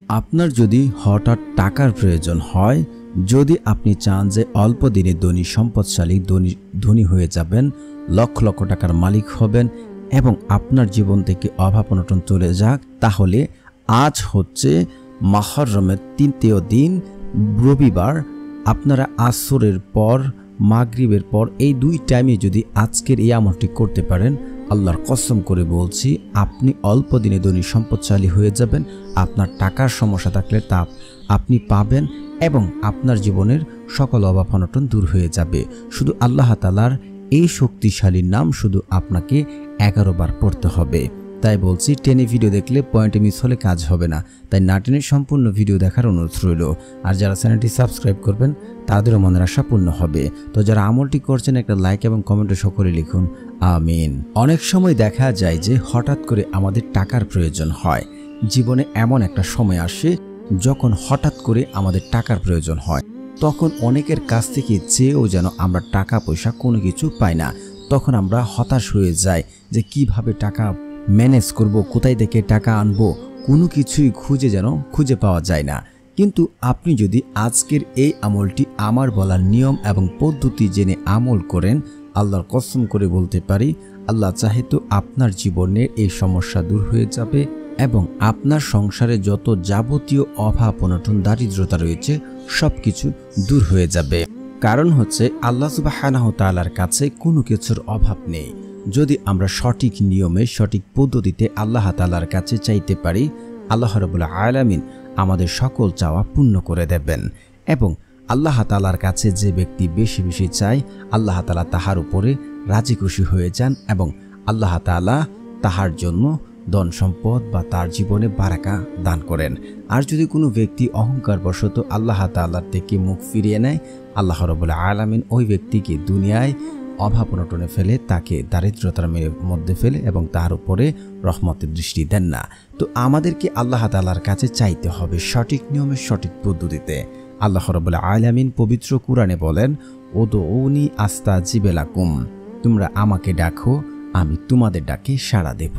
আপনার যদি হঠাৎ টাকার প্রয়োজন হয়, যদি আপনি চান যে অল্প দিনে ধনী সম্পদশালী ধনী হয়ে যাবেন, লক্ষ লক্ষ টাকার মালিক হবেন এবং আপনার জীবন থেকে অভাব অনটন চলে যাক, তাহলে আজ হচ্ছে মুহররমের ৩য় দিন রবিবার। আপনারা আসরের পর মাগরিবের পর এই ২ টাইমে যদি আজকের এই আমলটি করতে পারেন, আল্লাহর কসম করে বলছি আপনি অল্প দিনে ধনী সম্পদশালী হয়ে যাবেন। আপনার টাকার সমস্যা থাকলে তা আপনি পাবেন এবং আপনার জীবনের সকল অভাব অনটন দূর হয়ে যাবে। শুধু আল্লাহ তাআলার এই শক্তিশালী নাম শুধু আপনাকে 11 বার পড়তে হবে। তাই বলছি, টেনে ভিডিও দেখলে পয়েন্টে মিস হলে কাজ হবে না, তাই না টেনে সম্পূর্ণ ভিডিও দেখার অনুরোধ রইল। আর যারা চ্যানেলটি সাবস্ক্রাইব করবেন তাদেরও মনের আশা পূর্ণ হবে। তো যারা আমলটি করছেন একটা লাইক এবং কমেন্টে সকলে লিখুন আমিন। অনেক সময় দেখা যায় যে হঠাৎ করে আমাদের টাকার প্রয়োজন হয়। জীবনে এমন একটা সময় আসে যখন হঠাৎ করে আমাদের টাকার প্রয়োজন হয়, তখন অনেকের কাছ থেকে চেয়েও যেন আমরা টাকা পয়সা কোনো কিছু পাই না। তখন আমরা হতাশ হয়ে যাই যে কিভাবে টাকা ম্যানেজ করব, কোথায় থেকে টাকা আনবো, কোনো কিছুই খুঁজে পাওয়া যায় না। কিন্তু আপনি যদি আজকের এই আমলটি আমার বলার নিয়ম এবং পদ্ধতি জেনে আমল করেন, আল্লাহর কসম করে বলতে পারি আল্লাহ চাহে তো আপনার জীবনের এই সমস্যা দূর হয়ে যাবে এবং আপনার সংসারে যত যাবতীয় অভাব অনটন দারিদ্রতা রয়েছে সবকিছু দূর হয়ে যাবে। কারণ হচ্ছে আল্লাহ সুবহানাহু তাআলার কাছে কোনো কিছুর অভাব নেই। যদি আমরা সঠিক নিয়মে সঠিক পদ্ধতিতে আল্লাহ তাআলার কাছে চাইতে পারি, আল্লাহ রাব্বুল আলামিন আমাদের সকল চাওয়া পূর্ণ করে দেবেন। এবং আল্লাহ তাআলার কাছে যে ব্যক্তি বেশি বেশি চায়, আল্লাহ তাআলা তাহার উপরে রাজি খুশি হয়ে যান এবং আল্লাহ তাআলা তাহার জন্য ধন সম্পদ বা তার জীবনে বারাকা দান করেন। আর যদি কোনো ব্যক্তি অহংকারবশত আল্লাহ তাআলার থেকে মুখ ফিরিয়ে নেয়, আল্লাহ রাব্বুল আলামিন ওই ব্যক্তিকে দুনিয়ায় অভাব অনটনে ফেলে, তাকে দারিদ্রতার মধ্যে ফেলে এবং তার উপরে রহমতের দৃষ্টি দেন না। তো আমাদেরকে আল্লাহ তাআলার কাছে চাইতে হবে সঠিক নিয়মে সঠিক পদ্ধতিতে। আল্লাহ রাব্বুল আলামিন পবিত্র কুরআনে বলেন, উদউনি আস্তাজিব লাকুম, তোমরা আমাকে ডাকো আমি তোমাদের ডাকে সাড়া দেব।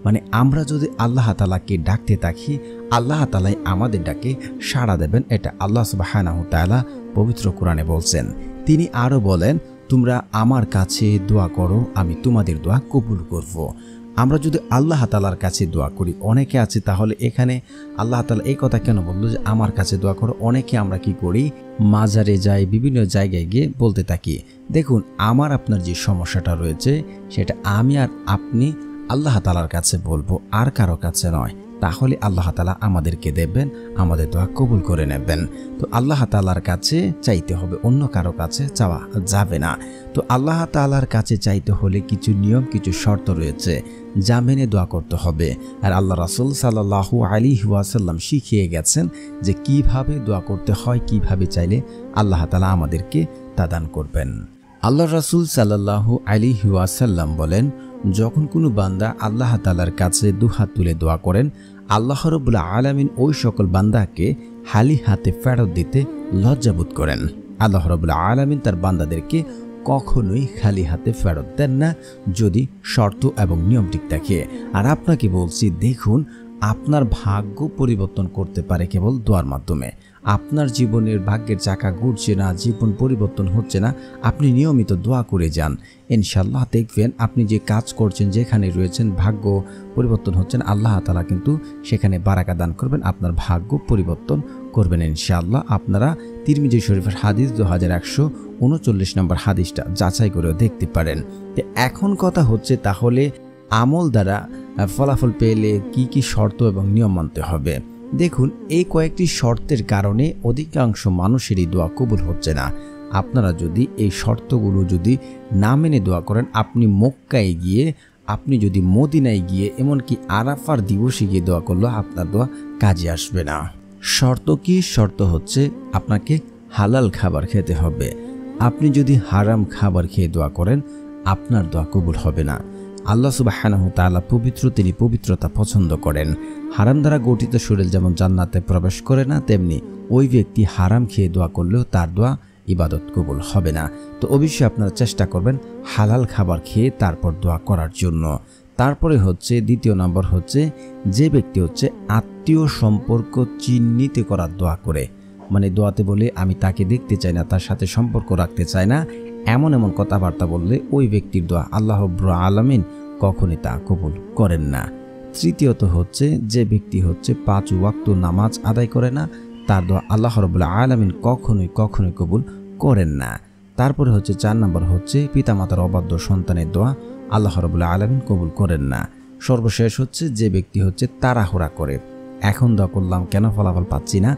মানে আমরা যদি আল্লাহ তাআলাকে ডাকতে থাকি, আল্লাহ তাআলাই আমাদের ডাকে সাড়া দেবেন। এটা আল্লাহ সুবহানাহু তাআলা পবিত্র কুরআনে বলছেন। তিনি আরও বলেন, তোমরা আমার কাছে দোয়া করো আমি তোমাদের দোয়া কবুল করব। আমরা যদি আল্লাহ তাআলার কাছে দোয়া করি, অনেকে আছে তাহলে এখানে আল্লাহ তাআলা এই কথা কেন বললো যে আমার কাছে দোয়া করো? অনেকে আমরা কি করি, মাজারে যাই, বিভিন্ন জায়গায় গিয়ে বলতে থাকি। দেখুন, আমার আপনার যে সমস্যাটা রয়েছে সেটা আমি আর আপনি আল্লাহ তাআলার কাছে বলবো, আর কারো কাছে নয়। তাহলে আল্লাহ তাআলা আমাদেরকে দেবেন, আমাদের দোয়া কবুল করে নেবেন। তো আল্লাহ তাআলার কাছে চাইতে হবে, অন্য কারো কাছে চাওয়া যাবে না। তো আল্লাহ তাআলার কাছে চাইতে হলে কিছু নিয়ম, কিছু শর্ত রয়েছে যা মেনে দোয়া করতে হবে। আর আল্লাহ রাসূল সাল্লাল্লাহু আলাইহি ওয়াসাল্লাম শিখিয়ে গেছেন যে কিভাবে দোয়া করতে হয়, কিভাবে চাইলে আল্লাহ তাআলা আমাদেরকে তা দান করবেন। আল্লাহ রাসূল সাল্লাল্লাহু আলাইহি ওয়াসাল্লাম বলেন, যখন কোনো বান্দা আল্লাহ তাআলার কাছে দুহাত তুলে দোয়া করেন, আল্লাহ রাব্বুল আলামিন ওই সকল বান্দাকে খালি হাতে ফেরত দিতে লজ্জাবোধ করেন। আল্লাহ রাব্বুল আলামিন তার বান্দাদেরকে কখনোই খালি হাতে ফেরত দেন না, যদি শর্ত এবং নিয়ম ঠিক থাকে। আর আপনাকে বলছি, দেখুন, আপনার ভাগ্য পরিবর্তন করতে পারে কেবল দোয়ার মাধ্যমে। আপনার জীবনের ভাগ্যের চাকা ঘুরছে না, জীবন পরিবর্তন হচ্ছে না, আপনি নিয়মিত দোয়া করে যান, ইনশাআল্লাহ দেখবেন আপনি যে কাজ করছেন, যেখানে রয়েছেন, ভাগ্য পরিবর্তন হচ্ছেন, আল্লাহ তাআলা কিন্তু সেখানে বারাকা দান করবেন, আপনার ভাগ্য পরিবর্তন করবেন ইনশাআল্লাহ। আপনারা তিরমিজি শরীফের হাদিস 2139 নম্বর হাদিসটা যাচাই করেও দেখতে পারেন। তো এখন কথা হচ্ছে, তাহলে আমল দ্বারা ফলাফল পেলে কি কি শর্ত এবং নিয়ম মানতে হবে? দেখুন, এই কয়েকটি শর্তের কারণে অধিকাংশ মানুষেরই দোয়া কবুল হচ্ছে না। আপনারা যদি এই শর্তগুলো যদি না মেনে দোয়া করেন, আপনি মক্কায় গিয়ে, আপনি যদি মদিনায় গিয়ে, এমনকি আরাফার দিবসে গিয়ে দোয়া করলেও আপনার দোয়া কাজে আসবে না। শর্ত কি? শর্ত হচ্ছে আপনাকে হালাল খাবার খেতে হবে। আপনি যদি হারাম খাবার খেয়ে দোয়া করেন, আপনার দোয়া কবুল হবে না। আল্লাহ সুবহানাহু তাআলা পবিত্র, তিনি পবিত্রতা পছন্দ করেন। হারাম দ্বারা গঠিত শরীর যেমন জান্নাতে প্রবেশ করে না, তেমনি ওই ব্যক্তি হারাম খেয়ে দোয়া করলেও তার দোয়া ইবাদত কবুল হবে না। তো অবশ্যই আপনারা চেষ্টা করবেন হালাল খাবার খেয়ে তারপর দোয়া করার জন্য। তারপরে হচ্ছে দ্বিতীয় নম্বর হচ্ছে যে ব্যক্তি হচ্ছে আত্মীয় সম্পর্ক চিহ্নিত করার দোয়া করে, মানে দোয়াতে বলে আমি তাকে দেখতে চাই না, তার সাথে সম্পর্ক রাখতে চাই না, এমন এমন কথাবার্তা বললে ওই ব্যক্তির দোয়া আল্লাহ রাব্বুল আলামিন কখনই তা কবুল করেন না। তৃতীয়ত হচ্ছে যে ব্যক্তি হচ্ছে 5 ওয়াক্ত নামাজ আদায় করে না, তার দোয়া আল্লাহ রাব্বুল আলামিন কখনোই কবুল করেন না। তারপরে হচ্ছে 4 নম্বর হচ্ছে পিতামাতার অবাধ্য সন্তানের দোয়া আল্লাহ রাব্বুল আলামিন কবুল করেন না। সর্বশেষ হচ্ছে যে ব্যক্তি হচ্ছে তাড়াহুড়া করে, এখন দোয়া করলাম কেন ফলাফল পাচ্ছি না,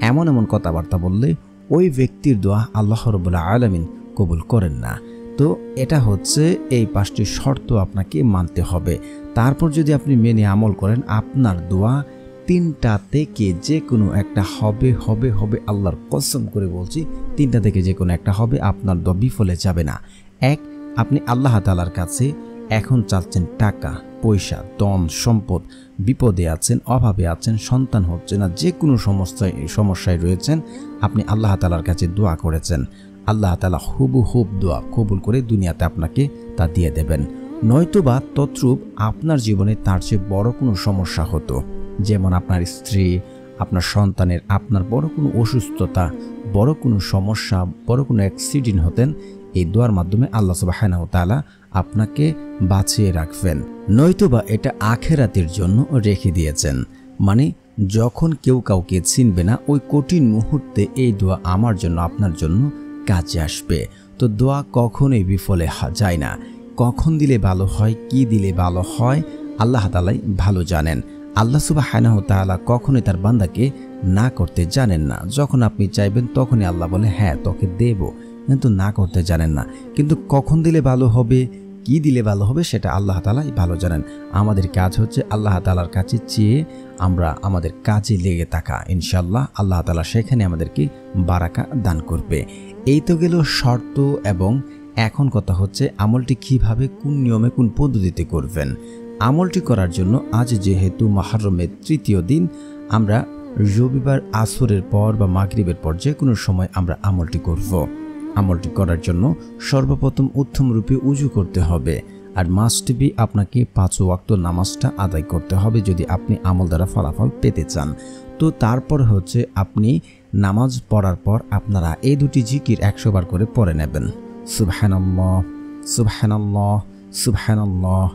এমন এমন কথাবার্তা বললে ওই ব্যক্তির দোয়া আল্লাহ রাব্বুল আলামিন কবুল করেন না। তো এটা হচ্ছে এই 5টি শর্ত আপনাকে মানতে হবে। তারপর যদি আপনি মেনে আমল করেন, আপনার দোয়া 3টা থেকে যে কোনো একটা হবে হবে হবে, আল্লাহর কসম করে বলছি 3টা থেকে যে কোনো একটা হবে, আপনার দোয়া বিফলে যাবে না। 1, আপনি আল্লাহ তাআলার কাছে এখন চাচ্ছেন টাকা পয়সা, ধন সম্পদ, বিপদে আছেন, অভাবে আছেন, সন্তান হচ্ছে না, যে কোনো সমস্যায় রয়েছেন, আপনি আল্লাহ তাআলার কাছে দোয়া করেছেন, আল্লাহ তাআলা হুবহুব দোয়া কবুল করে দুনিয়াতে আপনাকে তা দিয়ে দেবেন। নয়তোবা তদ্রূপ আপনার জীবনে তার চেয়ে বড় কোনো সমস্যা হতো, যেমন আপনার স্ত্রী, আপনার সন্তানের, আপনার বড় কোনো অসুস্থতা, বড় কোনো সমস্যা, বড় কোনো অ্যাক্সিডেন্ট হতেন, এই দোয়ার মাধ্যমে আল্লাহ সুবহানাহু ওয়া তাআলা আপনাকে বাঁচিয়ে রাখবেন। নয়তোবা এটা আখিরাতের জন্য রেখে দিয়েছেন, মানে যখন কেউ কাউকে চিনবে না, ওই কঠিন মুহূর্তে এই দোয়া আমার জন্য আপনার জন্য কাজে আসবে। তো দোয়া কখনোই বিফলে যায় না। কখন দিলে ভালো হয়, কি দিলে ভালো হয়, আল্লাহ তাআলাই ভালো জানেন। আল্লাহ সুবহানাহু ওয়া তাআলা কখনোই তার বান্দাকে না করতে জানেন না। যখন আপনি চাইবেন তখনই আল্লাহ বলে হ্যাঁ তোকে দেব, কিন্তু না করতে জানেন না। কিন্তু কখন দিলে ভালো হবে, কি দিলে ভালো হবে, সেটা আল্লাহ তাআলাই ভালো জানেন। আমাদের কাজ হচ্ছে আল্লাহ তাআলার কাছে চেয়ে আমরা আমাদের কাজে লেগে থাকা, ইনশাআল্লাহ আল্লাহ তাআলা সেখানে আমাদেরকে বারাকা দান করবে। এই তো গেল শর্ত, এবং এখন কথা হচ্ছে আমলটি কিভাবে, কোন নিয়মে, কোন পদ্ধতিতে করবেন। আমলটি করার জন্য আজ যেহেতু মুহররমের 3য় দিন, আমরা রবিবার আসরের পর বা মাগরিবের পর যে কোনো সময় আমরা আমলটি করব। আমলটি করার জন্য সর্বপ্রথম উত্তম রূপে উজু করতে হবে, আর মাস্ট বি আপনাকে 5 ওয়াক্ত নামাজটা আদায় করতে হবে যদি আপনি আমল দ্বারা ফলাফল পেতে চান। তো তারপর হচ্ছে আপনি নামাজ পড়ার পর আপনারা এই 2টি জিকির 100 বার করে পড়ে নেবেন। সুবহানাল্লাহ সুবহানাল্লাহ সুবহানাল্লাহ,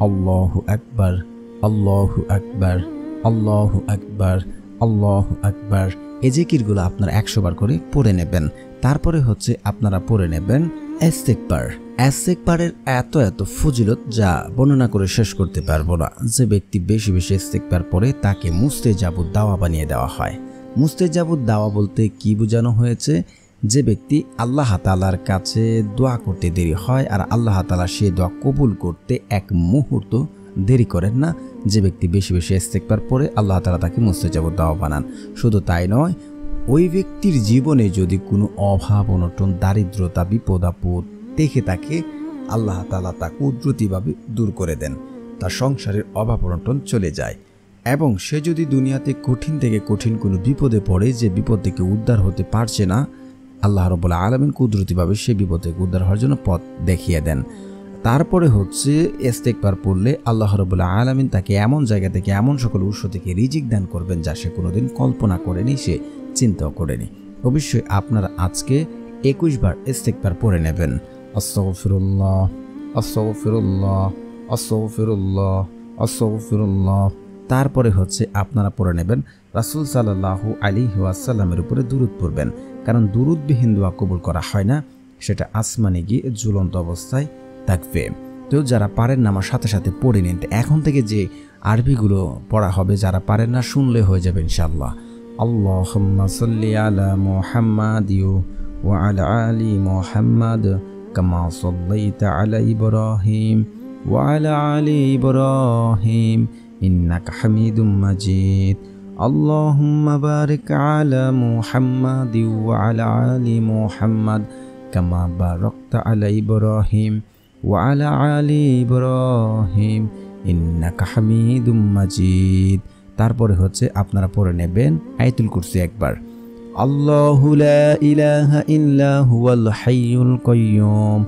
আল্লাহু আকবার আল্লাহু আকবার আল্লাহু আকবার আল্লাহু আকবার। এই জিকিরগুলো আপনারা 100 বার করে পড়ে নেবেন। তারপরে হচ্ছে আপনারা পড়ে নেবেন ইস্তিগফার। ইস্তিগফারের এত ফজিলত যা বর্ণনা করে শেষ করতে পারবো না। যে ব্যক্তি বেশি বেশি ইস্তিগফার পড়ে তাকে মুস্তাজাবুদ দাওয়া বানিয়ে দেওয়া হয়। মুস্তাজাবুদ দাওয়া বলতে কি বোঝানো হয়েছে? যে ব্যক্তি আল্লাহ তাআলার কাছে দোয়া করতে দেরি হয় আর আল্লাহ তাআলা সেই দোয়া কবুল করতে এক মুহূর্ত দেরি করেন না, যে ব্যক্তি বেশি বেশি ইস্তিগফার পড়ে আল্লাহ তাআলা তাকে মুস্তাজাবুদ দাওয়া বানান। শুধু তাই নয়, ওই ব্যক্তির জীবনে যদি কোনো অভাব অনটন, দারিদ্রতা, বিপদ আপদ দেখে থাকে, আল্লাহ তাআলা তা কুদরতিভাবে দূর করে দেন, তার সংসারের অভাব অনটন চলে যায়। এবং সে যদি দুনিয়াতে কঠিন থেকে কঠিন কোনো বিপদে পড়ে, যে বিপদ থেকে উদ্ধার হতে পারছে না, আল্লাহ রাব্বুল আলামিন কুদরতিভাবে সে বিপদ থেকে উদ্ধার হওয়ার জন্য পথ দেখিয়ে দেন। তারপরে হচ্ছে ইস্তিগফার পড়লে আল্লাহ রাব্বুল আলামিন তাকে এমন জায়গা থেকে, এমন সকল উৎস থেকে রিজিক দান করবেন যা সে কোনোদিন কল্পনা করেনি, সে চিন্তাও করেনি। অবশ্যই আপনারা আজকে 21 বার ইস্তিগফার পড়ে নেবেন। আস্তাগফিরুল্লাহ আস্তাগফিরুল্লাহ আস্তাগফিরুল্লাহ আস্তাগফিরুল্লাহ। তারপরে হচ্ছে আপনারা পড়ে নেবেন রাসূল সাল্লাল্লাহু আলাইহি ওয়াসাল্লামের উপরে দুরূদ পড়বেন, কারণ দুরূদবিহীন দোয়া কবুল করা হয় না, সেটা আসমানে গিয়ে ঝুলন্ত অবস্থায় থাকবে। তো যারা পারেন না আমার সাথে সাথে পড়ে নিন। এখন থেকে যে আরবিগুলো পড়া হবে, যারা পারেন না শুনলে হয়ে যাবে ইনশাআল্লাহ। আল্লাহুম্মা সাল্লি আলা মুহাম্মাদ ওয়া আলা আলি মুহাম্মাদ কামা সাল্লাইতা আলা ইব্রাহিম ওয়া আলা আলি ইব্রাহিম ইন্নাকা হামিদুম মাজিদ। আল্লাহুম্মা বারিক আলা মুহাম্মাদ ওয়া আলা আলি মুহাম্মাদ কামা বারাকতা আলা ইব্রাহিম ওয়া আলা আলি ইব্রাহিম ইন্নাকা হামিদুম মাজিদ। তারপরে হচ্ছে আপনারা পড়ে নেবেন আয়াতুল কুরসি একবার। আল্লাহু লা ইলাহা ইল্লা হুয়াল হাইয়ুল কাইয়্যুম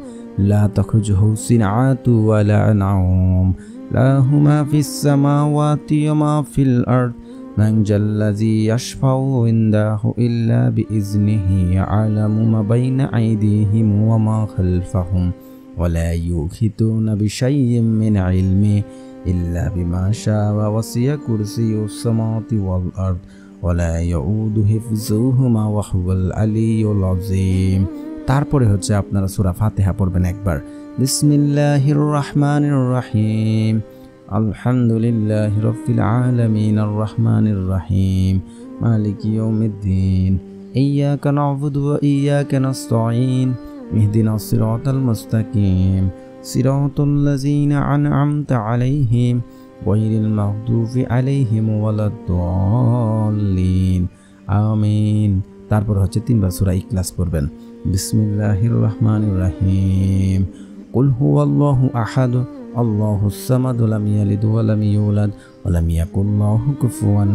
লা তাখুযুহু সিনআতু ওয়া লা নাওম লাহু মা ফিস সামাওয়াতি ওয়া মা ফিল আরদ মান জাল্লাযী ইয়াশফাউ ইনদাহু ইল্লা বিইজনিহি ইয়ালামু মা বাইনা আইদিহিম ওয়া মা খালফাহুম ওয়া লা ইউহিতুনা বিশাইইন মিন ইলমিহি ইল্লা বিমা শাআ ওয়াসিয়া কুরসিয়ুস সামাওয়াতি ওয়াল আরদ ওয়া লা ইয়াউদু হিফযুহুমা ওয়া হুয়াল আলিয়্যুল আযীম। তারপরে হচ্ছে আপনারা সূরা ফাতিহা পড়বেন একবার। বিসমিল্লাহির রহমানির রহিম, আলহামদুলিল্লাহি রাব্বিল আলামিন, আর রহমানির রহিম, মালিকি ইয়াউমিদ্দিন, ইয়্যাকা না'বুদু ওয়া ইয়্যাকা নাস্তাঈন, ইহদিনাস সিরাতাল মুস্তাকিম, সিরাতাল লাযীনা আন'আমতা আলাইহিম গায়রিল মাগদুবি আলাইহিম ওয়ালাদ-দাল্লিন, আমিন। তারপর হচ্ছে তিনবার সূরা ইখলাস পড়বেন। বিসমিল্লাহির রহমানির রহিম, কুল হুয়াল্লাহু আহাদ, আল্লাহুস সামাদ, লাম ইয়ালিদ ওয়া লাম ইউলাদ ওয়া লাম ইয়াকুল লাহু কুফুয়ান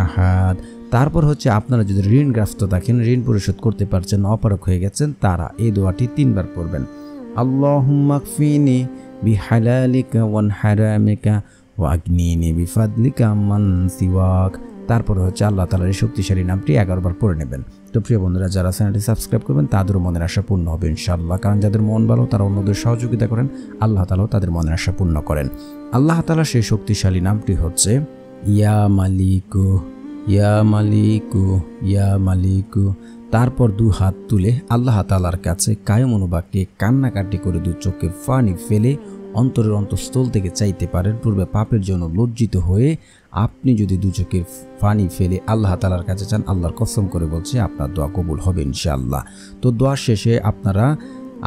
আহাদ। তারপর হচ্ছে আপনারা যদি ঋণগ্রস্ত থাকেন, ঋণ পরিশোধ করতে পারছেন, অপারগ হয়ে গেছেন, তারা এই দোয়াটি তিনবার পড়বেন। আল্লাহুম্মা কফিনি বিহালালিকা ওয়ান হারামিকা ওয়া আগনিনি বিফাদলিকা আম্মান সিওয়াক। তারপর হচ্ছে আল্লাহ তাআলার এই শক্তিশালী নামটি 11 বার পড়ে নেবেন। তো প্রিয় বন্ধুরা, যারা চ্যানেলটি সাবস্ক্রাইব করবেন তাদেরও মনের আশা পূর্ণ হবে ইনশাআল্লাহ। কারণ যাদের মন ভালো তারা অন্যদের সহযোগিতা করেন, আল্লাহ তাআলাও তাদের মনের আশা পূর্ণ করেন। আল্লাহ তাআলার সেই শক্তিশালী নামটি হচ্ছে ইয়া মালিকু, ইয়া মালিকু, ইয়া মালিকু। তারপর দু হাত তুলে আল্লাহ তাআলার কাছে কায়ম অনুবাক্যে কান্নাকাটি করে দু চোখের পানি ফেলে অন্তরের অন্তঃস্থল থেকে চাইতে পারেন। পূর্বে পাপের জন্য লজ্জিত হয়ে আপনি যদি দু চোখের পানি ফেলে আল্লাহ তাআলার কাছে চান, আল্লাহর কসম করে বলছে আপনার দোয়া কবুল হবে ইনশাআল্লাহ। তো দোয়া শেষে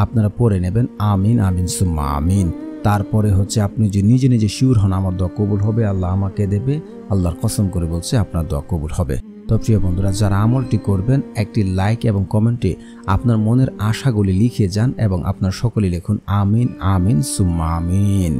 আপনারা পড়ে নেবেন আমিন, আমিন সুম্মা আমিন। তারপরে হচ্ছে আপনি যে নিজে নিজে শিওর হন আমার দোয়া কবুল হবে, আল্লাহ আমাকে দেবে, আল্লাহর কসম করে বলছে আপনার দোয়া কবুল হবে। তো প্রিয় বন্ধুরা, যারা আমলটি করবেন একটি লাইক এবং কমেন্টে আপনার মনের আশাগুলি লিখে যান এবং আপনার সকলে লিখুন আমিন, আমিন সুম্মা আমিন।